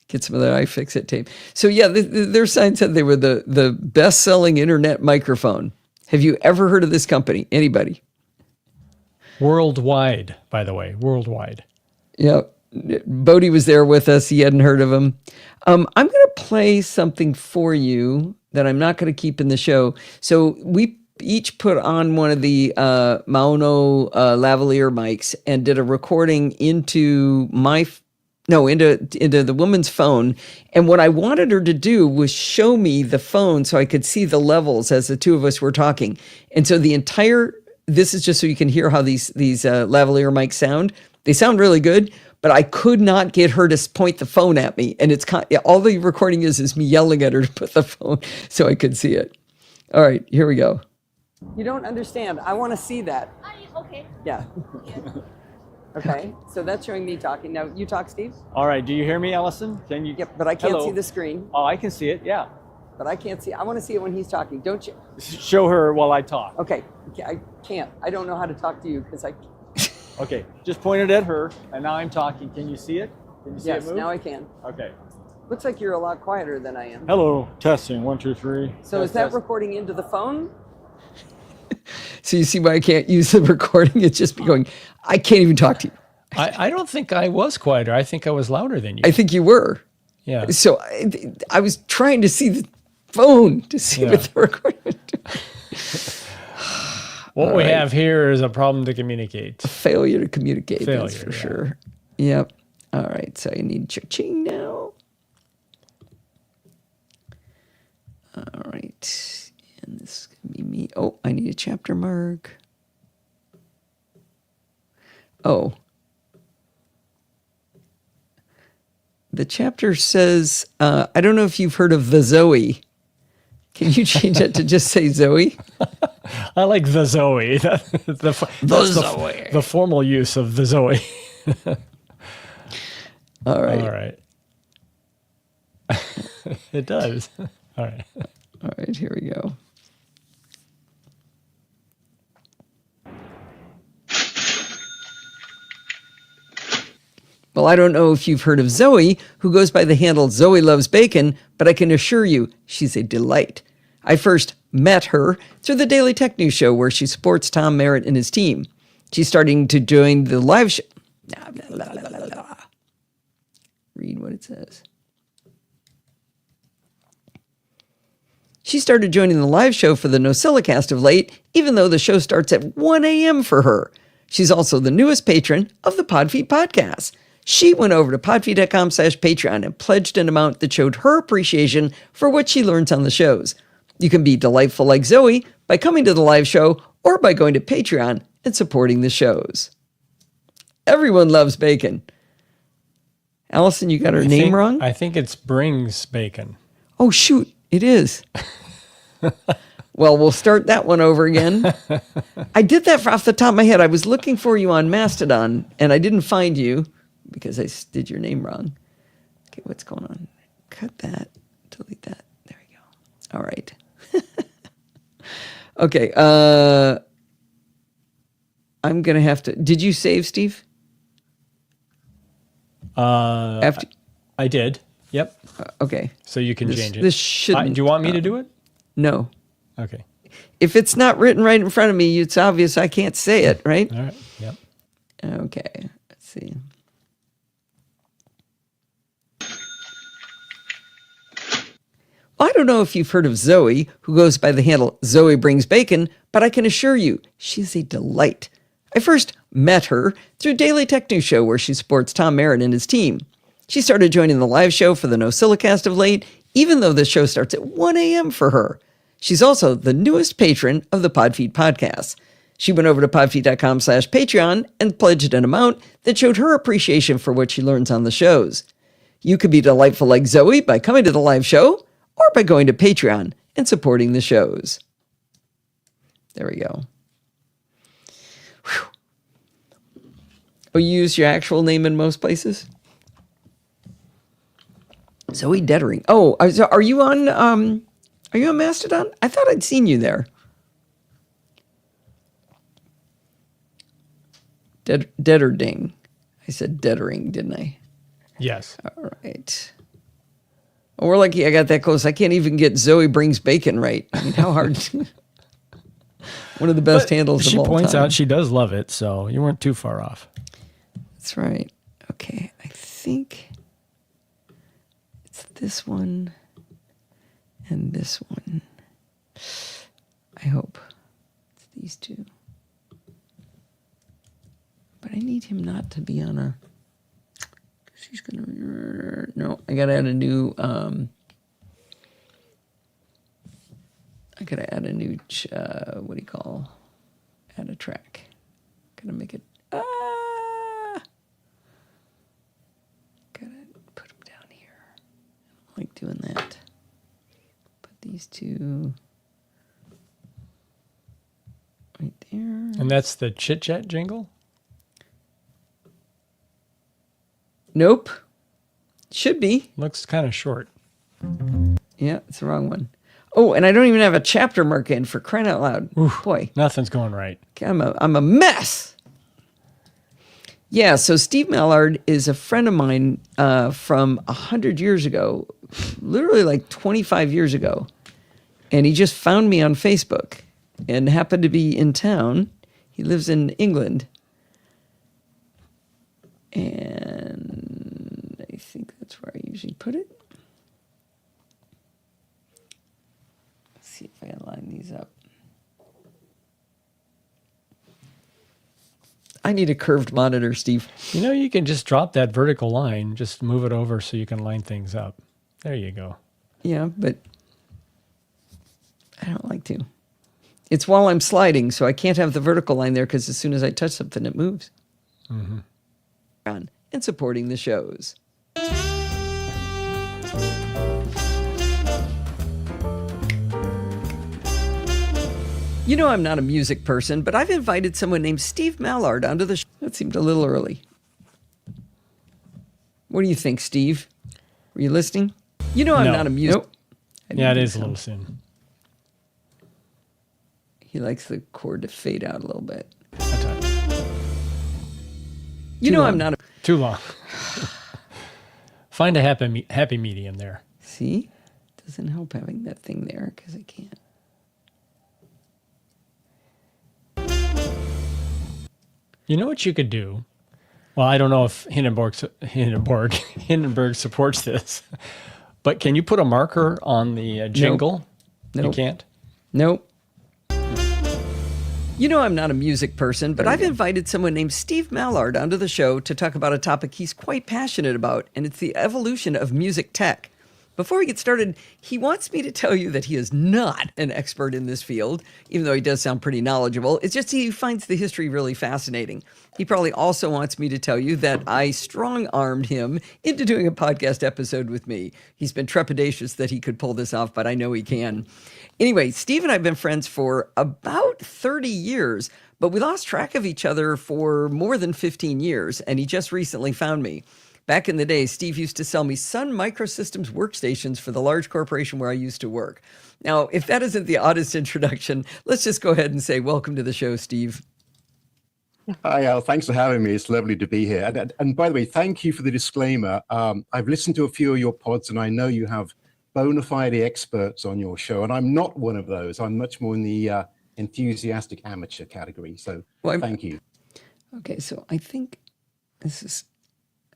Speaker 2: Get some of that iFixit tape. So yeah, their sign said they were the best-selling internet microphone. Have you ever heard of this company? Anybody?
Speaker 1: Worldwide, by the way, worldwide.
Speaker 2: Yeah, Bodie was there with us. He hadn't heard of him. I'm going to play something for you that I'm not going to keep in the show. So we each put on one of the Maono lavalier mics and did a recording into into the woman's phone. And what I wanted her to do was show me the phone so I could see the levels as the two of us were talking. And so this is just so you can hear how these lavalier mics sound. They sound really good, but I could not get her to point the phone at me. And all the recording is me yelling at her to put the phone so I could see it. All right, here we go. You don't understand. I want to see that.
Speaker 5: Okay.
Speaker 2: Yeah. Okay, so that's showing me talking. Now you talk, Steve.
Speaker 1: All right. Do you hear me, Allison? Can you?
Speaker 2: Yep, but I can't
Speaker 1: Hello.
Speaker 2: see the screen.
Speaker 1: Oh, I can see it. Yeah.
Speaker 2: But I can't see. I want to see it when he's talking. Don't you?
Speaker 1: Show her while I talk.
Speaker 2: Okay, I can't. I don't know how to talk to you because I.
Speaker 1: Okay. Just point it at her, and now I'm talking. Can you see it? Can you see
Speaker 2: Yes,
Speaker 1: it move?
Speaker 2: now I can.
Speaker 1: Okay.
Speaker 2: Looks like you're a lot quieter than I am.
Speaker 1: Hello. Testing. 1, 2, 3.
Speaker 2: So is that recording into the phone? So you see why I can't use the recording? It's just going, I can't even talk to you.
Speaker 1: I don't think I was quieter. I think I was louder than you.
Speaker 2: I think you were.
Speaker 1: Yeah.
Speaker 2: So I was trying to see the phone to see what the recording was doing.
Speaker 1: What we have here is a problem to communicate.
Speaker 2: Failure to communicate, that's
Speaker 1: Failure,
Speaker 2: for
Speaker 1: yeah.
Speaker 2: sure. Yep. All right, so I need cha-ching now. All right, and this is going to be me. Oh, I need a chapter mark. Oh. The chapter says, I don't know if you've heard of the Zoe. Can you change that to just say Zoe?
Speaker 1: I like the Zoe. That's the formal use of the Zoe.
Speaker 2: All right.
Speaker 1: All right. It does. All right.
Speaker 2: All right, here we go. Well, I don't know if you've heard of Zoe, who goes by the handle Zoe Loves Bacon, but I can assure you she's a delight. I first met her through the Daily Tech News Show, where she supports Tom Merritt and his team. She's starting to join the live show. Read what it says. She started joining the live show for the NosillaCast of late, even though the show starts at 1 a.m. for her. She's also the newest patron of the Podfeet podcast. She went over to podfeet.com/Patreon and pledged an amount that showed her appreciation for what she learns on the shows. You can be delightful like Zoe by coming to the live show or by going to Patreon and supporting the shows. Everyone loves bacon. Allison, you got her name wrong?
Speaker 1: I think it's Brings Bacon.
Speaker 2: Oh, shoot, it is. Well, we'll start that one over again. I did that off the top of my head. I was looking for you on Mastodon, and I didn't find you because I did your name wrong. Okay, what's going on? Cut that. Delete that. There we go. All right. Okay. I'm going to have to... Did you save, Steve? After...
Speaker 1: I did. Yep.
Speaker 2: Okay.
Speaker 1: So you can change it.
Speaker 2: This shouldn't...
Speaker 1: Do you want me to do it?
Speaker 2: No.
Speaker 1: Okay.
Speaker 2: If it's not written right in front of me, it's obvious I can't say it, right?
Speaker 1: All right. Yep.
Speaker 2: Okay. Let's see. Well, I don't know if you've heard of Zoe, who goes by the handle Zoe Brings Bacon, but I can assure you, she's a delight. I first met her through Daily Tech News Show, where she supports Tom Merritt and his team. She started joining the live show for the NosillaCast of late, even though the show starts at 1 a.m. for her. She's also the newest patron of the Podfeet podcast. She went over to podfeet.com/Patreon and pledged an amount that showed her appreciation for what she learns on the shows. You could be delightful like Zoe by coming to the live show or by going to Patreon and supporting the shows. There we go. Whew. Oh, you use your actual name in most places? Zoe Dettering. Oh, so are you on Are you on Mastodon? I thought I'd seen you there. Deaderding. I said deadering, didn't I?
Speaker 1: Yes.
Speaker 2: All right. Well, we're lucky I got that close. I can't even get Zoe Brings Bacon right. I mean, how hard? One of the best handles of all time.
Speaker 1: She points out she does love it, so you weren't too far off.
Speaker 2: That's right. Okay, I think it's this one and this one. I hope it's these two. But I need him not to be on a... She's going to... No, I got to add a new... I got to add a new... what do you call... Add a track. Got to make it... Got to put them down here. I don't like doing that. Put these two... right there.
Speaker 1: And that's the Chit Chat jingle?
Speaker 2: Nope. Should be.
Speaker 1: Looks kind of short.
Speaker 2: Yeah, it's the wrong one. Oh, and I don't even have a chapter mark in, for crying out loud.
Speaker 1: Oof,
Speaker 2: boy,
Speaker 1: nothing's going right.
Speaker 2: I'm a mess. Yeah, so Steve Mallard is a friend of mine from 100 years ago, literally like 25 years ago. And he just found me on Facebook and happened to be in town. He lives in England. And I think that's where I usually put it. Let's see if I can line these up. I need a curved monitor, Steve.
Speaker 1: You know, you can just drop that vertical line, just move it over so you can line things up. There you go.
Speaker 2: Yeah, but I don't like to. It's while I'm sliding, so I can't have the vertical line there because as soon as I touch something, it moves.
Speaker 1: Mm-hmm.
Speaker 2: And supporting the shows. You know I'm not a music person, but I've invited someone named Steve Mallard onto the show. That seemed a little early. What do you think, Steve? Were you listening? You know I'm
Speaker 1: No.
Speaker 2: not a music...
Speaker 1: Nope. Yeah, it is a little soon.
Speaker 2: He likes the chord to fade out a little bit.
Speaker 1: That's right.
Speaker 2: You know I'm not a...
Speaker 1: Too long. Find a happy medium there.
Speaker 2: See? Doesn't help having that thing there because I can't.
Speaker 1: You know what you could do? Well, I don't know if Hindenburg supports this, but can you put a marker on the jingle?
Speaker 2: Nope.
Speaker 1: You can't?
Speaker 2: Nope. You know I'm not a music person, but I've invited someone named Steve Mallard onto the show to talk about a topic he's quite passionate about, and it's the evolution of music tech. Before we get started, he wants me to tell you that he is not an expert in this field, even though he does sound pretty knowledgeable. It's just he finds the history really fascinating. He probably also wants me to tell you that I strong-armed him into doing a podcast episode with me. He's been trepidatious that he could pull this off, but I know he can. Anyway, Steve and I have been friends for about 30 years, but we lost track of each other for more than 15 years, and he just recently found me. Back in the day, Steve used to sell me Sun Microsystems workstations for the large corporation where I used to work. Now, if that isn't the oddest introduction, let's just go ahead and say welcome to the show, Steve.
Speaker 5: Hi, Al. Thanks for having me. It's lovely to be here. And by the way, thank you for the disclaimer. I've listened to a few of your pods, and I know you have bona fide experts on your show, and I'm not one of those. I'm much more in the enthusiastic amateur category. So thank you.
Speaker 2: Okay, so I think this is...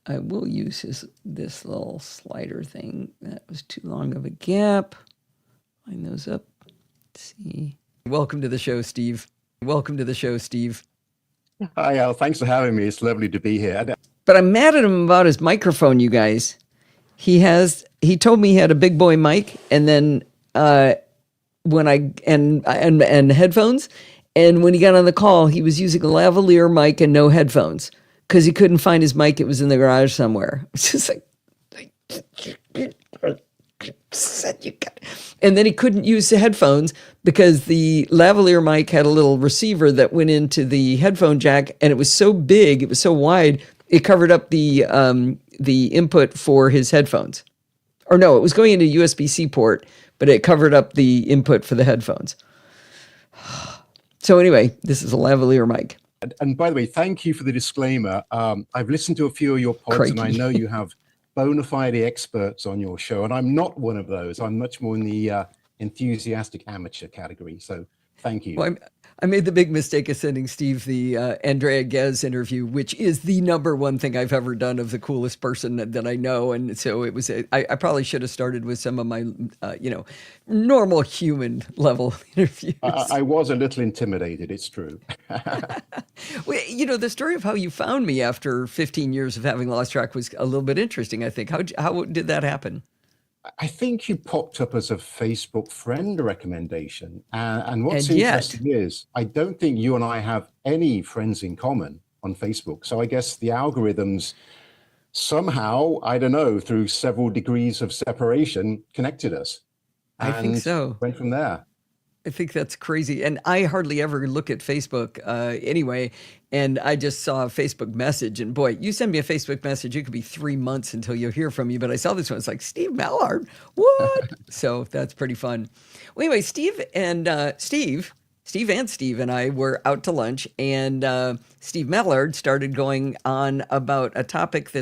Speaker 2: I will use this little slider thing. That was too long of a gap. Line those up. Let's see. Welcome to the show, Steve. Welcome to the show, Steve.
Speaker 5: Hi, Al. Thanks for having me. It's lovely to be here.
Speaker 2: But I'm mad at him about his microphone, you guys. He told me he had a big boy mic, and then when and headphones, and when he got on the call, he was using a lavalier mic and no headphones. Because he couldn't find his mic. It was in the garage somewhere. It's just like, and then he couldn't use the headphones because the lavalier mic had a little receiver that went into the headphone jack, and it was so big, it was so wide, it covered up the input for his headphones. Or no, it was going into USB-C port, but it covered up the input for the headphones. So anyway, this is a lavalier mic.
Speaker 5: And by the way, thank you for the disclaimer. I've listened to a few of your pods, and I
Speaker 2: Crikey.
Speaker 5: know you have bona fide experts on your show, and I'm not one of those. I'm much more in the enthusiastic amateur category. So thank you.
Speaker 2: Well, I made the big mistake of sending Steve the Andrea Ghez interview, which is the number one thing I've ever done of the coolest person that I know. And so it was, I probably should have started with some of my, normal human level interviews.
Speaker 5: I was a little intimidated, it's true.
Speaker 2: Well, the story of how you found me after 15 years of having lost track was a little bit interesting, I think. How did that happen?
Speaker 5: I think you popped up as a Facebook friend recommendation. And what's
Speaker 2: And yet-
Speaker 5: interesting is, I don't think you and I have any friends in common on Facebook. So I guess the algorithms somehow, I don't know, through several degrees of separation, connected us.
Speaker 2: I think
Speaker 5: And
Speaker 2: so.
Speaker 5: went from there.
Speaker 2: I think that's crazy. And I hardly ever look at Facebook anyway. And I just saw a Facebook message. And boy, you send me a Facebook message, it could be 3 months until you hear from me. But I saw this one. It's like, Steve Mallard, what? So that's pretty fun. Well, anyway, Steve and Steve and I were out to lunch. And Steve Mallard started going on about a topic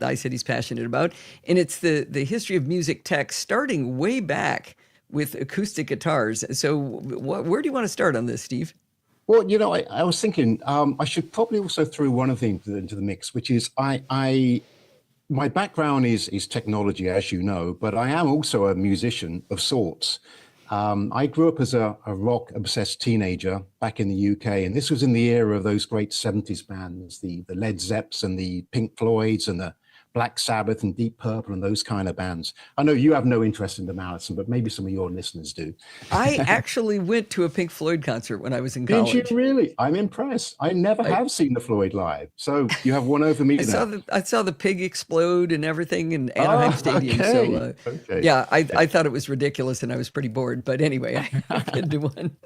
Speaker 2: I said he's passionate about. And it's the history of music tech, starting way back with acoustic guitars. So where do you want to start on this, Steve?
Speaker 5: Well, I was thinking I should probably also throw one of things into the mix, which is my background is technology, as you know, but I am also a musician of sorts. I grew up as a rock-obsessed teenager back in the UK, and this was in the era of those great 70s bands, the Led Zepps and the Pink Floyds and the Black Sabbath and Deep Purple and those kind of bands. I know you have no interest in them, Alison, but maybe some of your listeners do.
Speaker 2: I actually went to a Pink Floyd concert when I was in college.
Speaker 5: Did you really? I'm impressed. I never have seen the Floyd live, so you have one over me now.
Speaker 2: I saw the pig explode and everything in Anaheim Stadium.
Speaker 5: Okay.
Speaker 2: So
Speaker 5: Okay.
Speaker 2: yeah, I thought it was ridiculous and I was pretty bored. But anyway, I've been to one.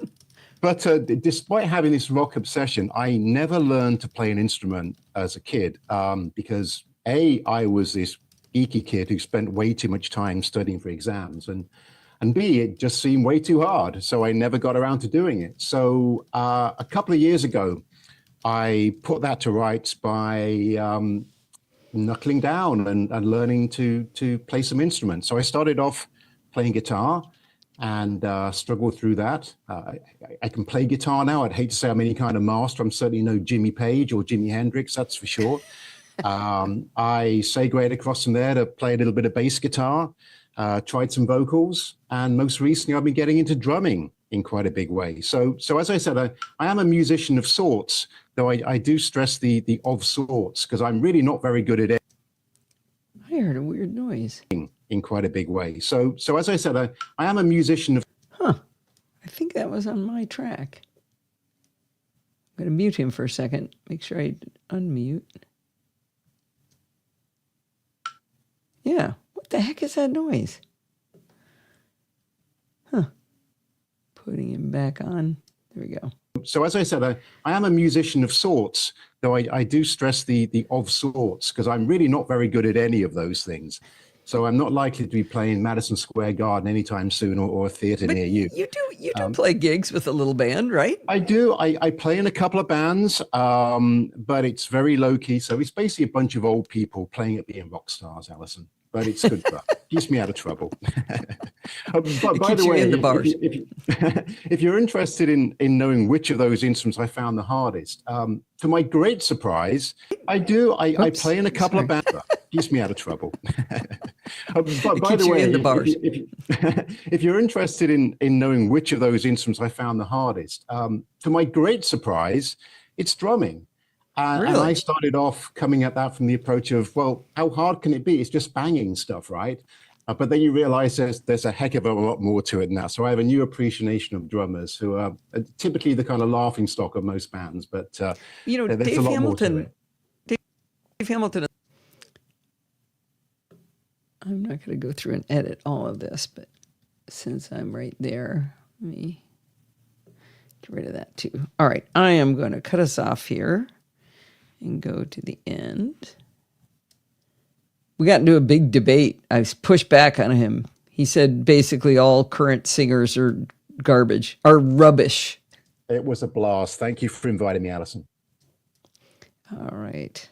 Speaker 5: But despite having this rock obsession, I never learned to play an instrument as a kid because I was this geeky kid who spent way too much time studying for exams, and B, it just seemed way too hard. So I never got around to doing it. So a couple of years ago, I put that to rights by knuckling down and learning to play some instruments. So I started off playing guitar and struggled through that. I can play guitar now. I'd hate to say I'm any kind of master. I'm certainly no Jimmy Page or Jimi Hendrix, that's for sure. I segued across from there to play a little bit of bass guitar, tried some vocals, and most recently I've been getting into drumming in quite a big way. So as I said, I am a musician of sorts, though I do stress the of sorts, because I'm really not very good at it
Speaker 2: I heard a weird noise.
Speaker 5: in quite a big way. So as I said, I am a musician of...
Speaker 2: I think that was on my track. I'm going to mute him for a second. Make sure I unmute. Yeah. What the heck is that noise? Putting him back on. There we go.
Speaker 5: So as I said, I am a musician of sorts, though I do stress the of sorts, because I'm really not very good at any of those things. So I'm not likely to be playing Madison Square Garden anytime soon or a theater near you.
Speaker 2: You do play gigs with a little band, right?
Speaker 5: I do. I play in a couple of bands, but it's very low key. So it's basically a bunch of old people playing at being rock stars, Alison. But it's good fun. Keeps me out of trouble. But by the way,
Speaker 2: in the bars.
Speaker 5: If you're interested in knowing which of those instruments I found the hardest, to my great surprise, I do. I play in a couple of bands. Keeps me out of trouble. But by the way,
Speaker 2: in the bars.
Speaker 5: If you're interested in knowing which of those instruments I found the hardest, to my great surprise, it's drumming. And I started off coming at that from the approach of, well, how hard can it be? It's just banging stuff, right? But then you realize there's a heck of a lot more to it than that. So I have a new appreciation of drummers who are typically the kind of laughing stock of most bands. But there's
Speaker 2: Dave
Speaker 5: a lot
Speaker 2: Hamilton.
Speaker 5: more to it.
Speaker 2: Dave Hamilton. I'm not going to go through and edit all of this, but since I'm right there, let me get rid of that too. All right, I am going to cut us off here and go to the end. We got into a big debate. I pushed back on him. He said basically all current singers are garbage, are rubbish.
Speaker 5: It was a blast. Thank you for inviting me, Alison.
Speaker 2: All right.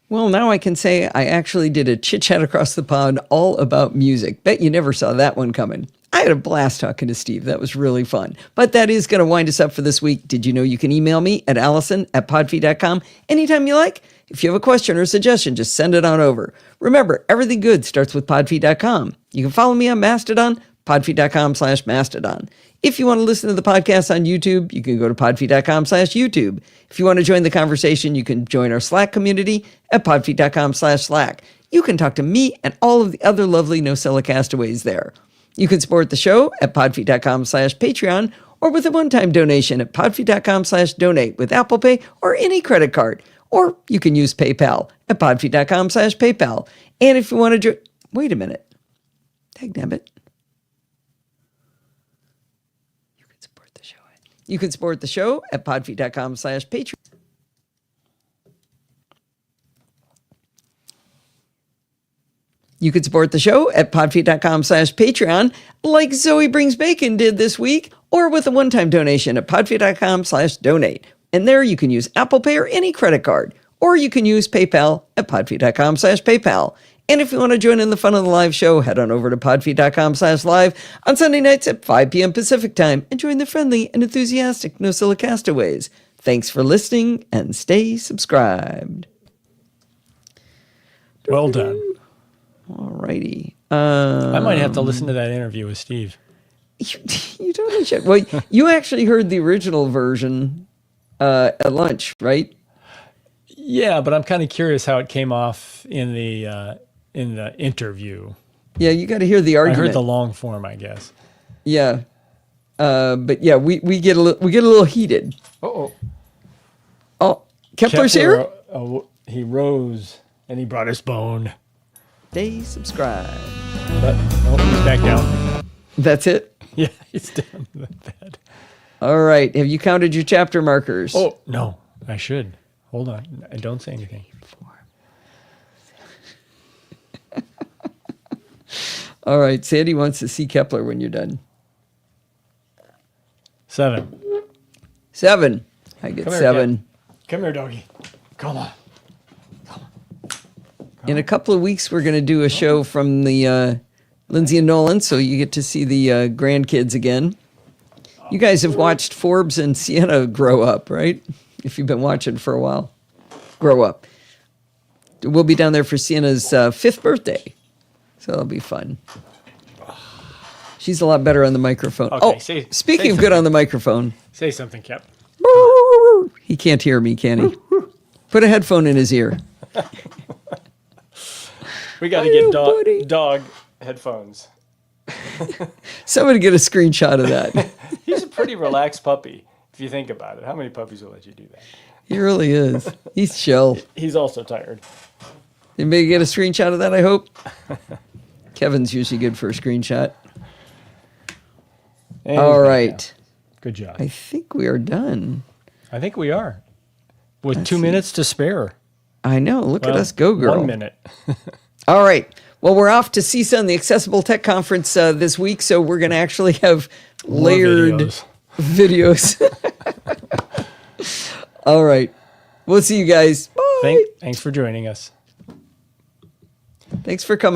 Speaker 2: Well, now I can say I actually did a chit chat across the pond all about music. Bet you never saw that one coming. I had a blast talking to Steve. That was really fun. But that is going to wind us up for this week. Did you know you can email me at allison@podfeed.com anytime you like? If you have a question or a suggestion, just send it on over. Remember, everything good starts with podfeed.com. You can follow me on Mastodon, podfeed.com/Mastodon. If you want to listen to the podcast on YouTube, you can go to podfeed.com/YouTube. If you want to join the conversation, you can join our Slack community at podfeed.com/Slack. You can talk to me and all of the other lovely Nosilla castaways there. You can support the show at podfeed.com/Patreon or with a one-time donation at podfeed.com/donate with Apple Pay or any credit card. Or you can use PayPal at podfeed.com/PayPal. And if you want to join... Wait a minute. Dagnabbit. You can support the show at podfeed.com/Patreon. You can support the show at podfeed.com/Patreon, like Zoe Brings Bacon did this week, or with a one-time donation at podfeed.com/donate. And there you can use Apple Pay or any credit card, or you can use PayPal at podfeed.com/PayPal. And if you want to join in the fun of the live show, head on over to podfeed.com/live on Sunday nights at 5 p.m. Pacific time and join the friendly and enthusiastic Nosilla castaways. Thanks for listening and stay subscribed.
Speaker 1: Well done.
Speaker 2: All righty.
Speaker 1: I might have to listen to that interview with Steve.
Speaker 2: You totally should. Well, you actually heard the original version at lunch, right?
Speaker 1: Yeah, but I'm kind of curious how it came off in the interview.
Speaker 2: Yeah, you got to hear the argument.
Speaker 1: I heard the long form, I guess.
Speaker 2: Yeah, but yeah, we get a little heated.
Speaker 1: Oh,
Speaker 2: Kepler's here.
Speaker 1: He rose and he brought his bone.
Speaker 2: Stay subscribed.
Speaker 1: But he's back down.
Speaker 2: That's it.
Speaker 1: Yeah, he's down in the bed.
Speaker 2: All right. Have you counted your chapter markers?
Speaker 1: Oh no, I should. Hold on. Don't say anything.
Speaker 2: All right. Sandy wants to see Kepler when you're done.
Speaker 1: 7.
Speaker 2: 7. I get
Speaker 1: Come here,
Speaker 2: 7.
Speaker 1: Ken. Come here, doggy. Come on.
Speaker 2: In a couple of weeks, we're going to do a show from the Lindsay and Nolan, so you get to see the grandkids again. You guys have watched Forbes and Sienna grow up, right? If you've been watching for a while. Grow up. We'll be down there for Sienna's 5th birthday, so it'll be fun. She's a lot better on the microphone.
Speaker 1: Okay,
Speaker 2: speaking of good on the microphone.
Speaker 1: Say something, Cap.
Speaker 2: He can't hear me, can he? Put a headphone in his ear.
Speaker 1: We got to get dog headphones.
Speaker 2: Somebody get a screenshot of that.
Speaker 1: He's a pretty relaxed puppy, if you think about it. How many puppies will let you do that?
Speaker 2: He really is. He's chill.
Speaker 1: He's also tired.
Speaker 2: Anybody get a screenshot of that, I hope? Kevin's usually good for a screenshot. All right.
Speaker 1: Good job.
Speaker 2: I think we are done.
Speaker 1: I think we are. With 2 minutes to spare.
Speaker 2: I know. Look at us go, girl.
Speaker 1: 1 minute.
Speaker 2: All right. Well, we're off to CISA and the Accessible Tech Conference this week, so we're going to actually have layered videos. All right. We'll see you guys. Bye.
Speaker 1: Thanks for joining us.
Speaker 2: Thanks for coming.